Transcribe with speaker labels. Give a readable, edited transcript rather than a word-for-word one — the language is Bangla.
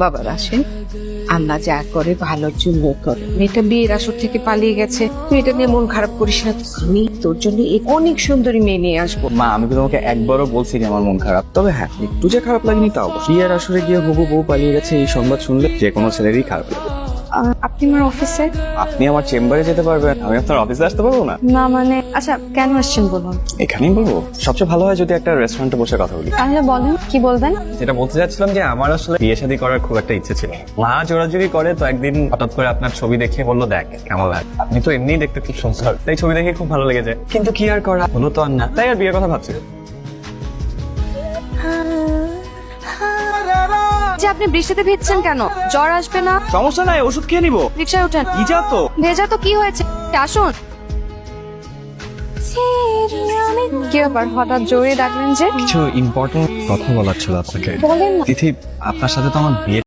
Speaker 1: বাবা রাশেন, আল্লাহ যা করে ভালোর জন্য করে। মেয়েটা বিয়ের আসর থেকে পালিয়ে গেছে, তুই এটা নিয়ে মন খারাপ করিস না। আমি তোর জন্য অনেক সুন্দরী মেয়ে নিয়ে আসবো।
Speaker 2: মা, আমি তো তোমাকে একবারও বলছি যে আমার মন খারাপ, তবে হ্যাঁ একটু যে খারাপ লাগেনি তাও। বিয়ের আসরে গিয়ে হবু বউ পালিয়ে গেছে এই সংবাদ শুনলে যে কোনো ছেলেরই খারাপ লাগে।
Speaker 3: আপনি আমার অফিসে?
Speaker 2: আপনি আমার চেম্বারে যেতে পারবেন, আমি আপনার অফিসে আসতে পারবো না?
Speaker 3: না মানে, আচ্ছা কেন আসছেন বলুন।
Speaker 2: এখানেই বলবো। সবচেয়ে ভালো হয় যদি একটা রেস্টুরেন্টে বসে কথা বলি।
Speaker 3: তাহলে বলেন, কি বলবেন?
Speaker 2: যেটা বলতে চাচ্ছিলাম যে আমার আসলে বিয়ে শাদী করার খুব একটা ইচ্ছে ছিল। মা জোরাজুরি করে, তো একদিন হঠাৎ করে আপনার ছবি দেখে বললো দেখ কেমন লাগে, আপনি তো এমনিই দেখতে খুব সুন্দর, তাই ছবি দেখে খুব ভালো লেগেছে। কিন্তু কি আর করা, হলো তো আর না, তাই আর বিয়ের কথা ভাবছি।
Speaker 3: যে আপনি বৃষ্টিতে ভিজছেন কেন? জ্বর আসবে না?
Speaker 2: সমস্যা নাই, ওষুধ খেয়ে নিবো।
Speaker 3: রিকশায় ওঠেন।
Speaker 2: ভিজা তো।
Speaker 3: ভেজা তো কি হয়েছে, আসুন। কি ব্যাপার, হঠাৎ জোরে ডাকলেন যে?
Speaker 2: কিছু ইম্পর্টেন্ট কথা বলার ছিল আপনাকে।
Speaker 3: বলেন না।
Speaker 2: তিথি, আপনার সাথে তো আমার বিয়ে